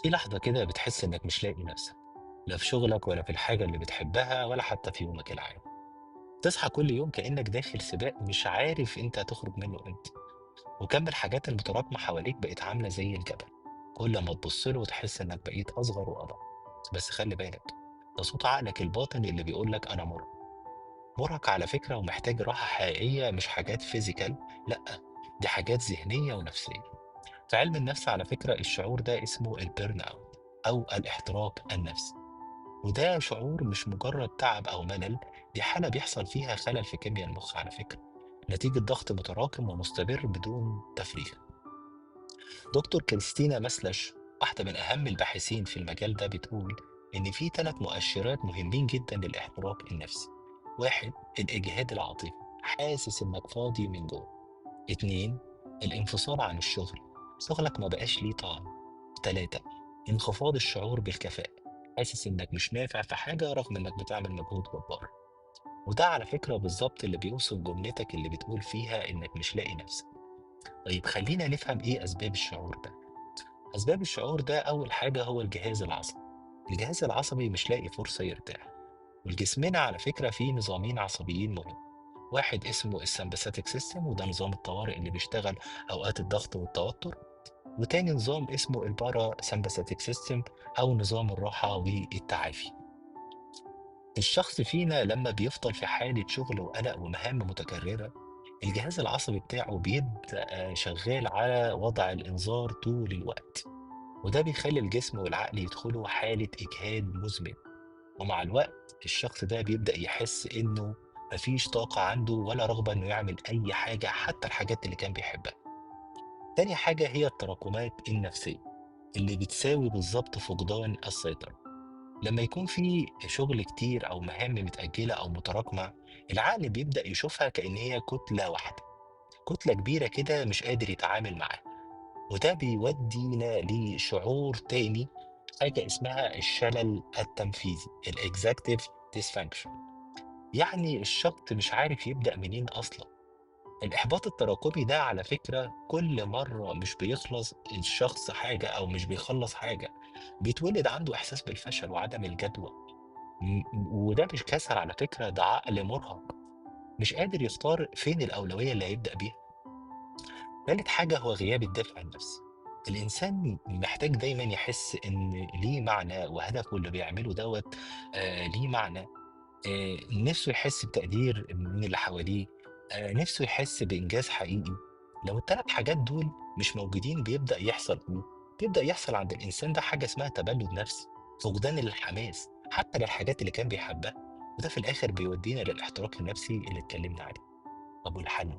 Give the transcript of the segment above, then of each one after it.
في لحظة كده بتحس إنك مش لاقي نفسك، لا في شغلك ولا في الحاجة اللي بتحبها ولا حتى في يومك العام. تصحى كل يوم كأنك داخل سباق مش عارف أنت هتخرج منه إمتى، وكم الحاجات المتراكمة حواليك بقت عاملة زي الجبل. كل ما تبص له تحس إنك بقيت أصغر وأضعف. بس خلي بالك، ده صوت عقلك الباطن اللي بيقولك أنا مرهق. مرهق على فكرة ومحتاج راحة حقيقية، مش حاجات فيزيكال، لأ، دي حاجات ذهنية ونفسية. في علم النفس على فكرة الشعور ده اسمه البيرن أوت أو الاحتراق النفسي. وده شعور مش مجرد تعب أو ملل، دي حالة بيحصل فيها خلل في كيمياء المخ على فكرة، نتيجة ضغط متراكم ومستمر بدون تفريغ. دكتور كريستينا مسلش، واحدة من أهم الباحثين في المجال ده، بتقول إن في 3 مؤشرات مهمين جدا للاحتراق النفسي. واحد، الإجهاد العاطفي، حاسس إنك فاضي من جوه. اتنين، الانفصال عن الشغل، شغلك ما بقاش ليه طعم. تلاتة، انخفاض الشعور بالكفاءة، حاسس إنك مش نافع في حاجة رغم إنك بتعمل مجهود جبار. وده على فكرة بالظبط اللي بيوصف جملتك اللي بتقول فيها إنك مش لاقي نفسك. طيب خلينا نفهم إيه أسباب الشعور ده. أسباب الشعور ده أول حاجة هو الجهاز العصبي. الجهاز العصبي مش لاقي فرصة يرتاح. والجسمنا على فكرة فيه نظامين عصبيين مهمين. واحد اسمه السمباثيك سيستم، وده نظام الطوارئ اللي بيشتغل أوقات الضغط والتوتر. وتاني نظام اسمه البارا سمباثيك سيستم، أو نظام الراحة والتعافي. الشخص فينا لما بيفضل في حالة شغل وقلق ومهام متكررة، الجهاز العصبي بتاعه بيبدأ شغال على وضع الإنذار طول الوقت. وده بيخلي الجسم والعقل يدخلوا حالة إجهاد مزمن. ومع الوقت الشخص ده بيبدأ يحس إنه مفيش طاقة عنده ولا رغبة إنه يعمل أي حاجة، حتى الحاجات اللي كان بيحبها. تاني حاجة هي التراكمات النفسية، اللي بتساوي بالظبط فقدان السيطرة. لما يكون في شغل كتير أو مهام متأجلة أو متراكمة، العقل بيبدأ يشوفها كأن هي كتلة واحدة، كتلة كبيرة كده مش قادر يتعامل معاها. وده بيودينا لشعور تاني، حاجة اسمها الشلل التنفيذي، الاكزاكتيف ديسفانكشن. يعني الشخص مش عارف يبدأ منين أصلا. الإحباط التراكمي ده على فكرة كل مرة مش بيخلص الشخص حاجة أو مش بيخلص حاجة، بيتولد عنده إحساس بالفشل وعدم الجدوى. وده مش كسل على فكرة، ده عقل مرهق مش قادر يختار فين الأولوية اللي هيبدأ بيها. تالت حاجة هو غياب الدافع النفسي. الإنسان محتاج دايما يحس إن ليه معنى وهدفه اللي بيعمله دوت، ليه معنى. نفسه يحس بتقدير من اللي حواليه، نفسه يحس بإنجاز حقيقي. لو ال3 حاجات دول مش موجودين بيبدأ يحصل إيه؟ بيبدأ يحصل عند الإنسان ده حاجة اسمها تبلد نفسي، فقدان الحماس حتى للحاجات اللي كان بيحبها. وده في الآخر بيودينا للاحتراق النفسي اللي اتكلمنا عليه. طب والحل؟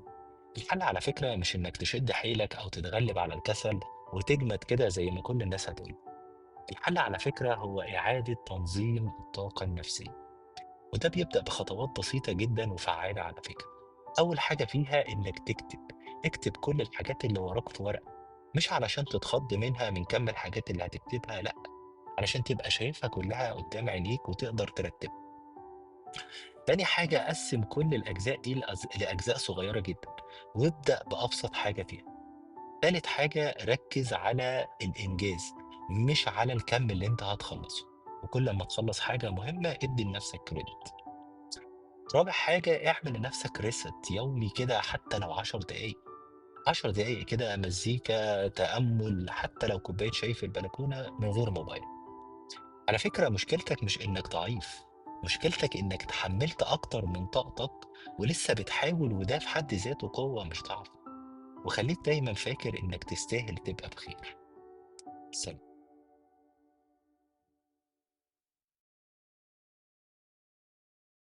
الحل على فكرة مش إنك تشد حيلك أو تتغلب على الكسل وتجمد كده زي ما كل الناس هتقول. الحل على فكرة هو إعادة تنظيم الطاقة النفسية. وده بيبدأ بخطوات بسيطة جدا وفعالة على فكرة. أول حاجة فيها إنك تكتب. اكتب كل الحاجات اللي وراك في ورقة، مش علشان تتخض منها من كم الحاجات اللي هتكتبها، لأ، علشان تبقى شايفها كلها قدام عينيك وتقدر ترتبها. تاني حاجة، قسم كل الأجزاء دي لأجزاء صغيرة جدا، وابدأ بأبسط حاجة فيها. تالت حاجة، ركز على الإنجاز مش على الكم اللي أنت هتخلصه. وكل ما تخلص حاجة مهمة ادي لنفسك كريدت. رابع حاجة، اعمل لنفسك ريست يومي كده حتى لو 10 دقايق. 10 دقايق كده مزيكا، تأمل، حتى لو كوباية شاي في البلكونة من غير موبايل. على فكرة مشكلتك مش إنك ضعيف، مشكلتك إنك تحملت أكتر من طاقتك ولسه بتحاول، وده في حد ذاته قوة مش ضعف. وخليك دايما فاكر إنك تستاهل تبقى بخير. سلام.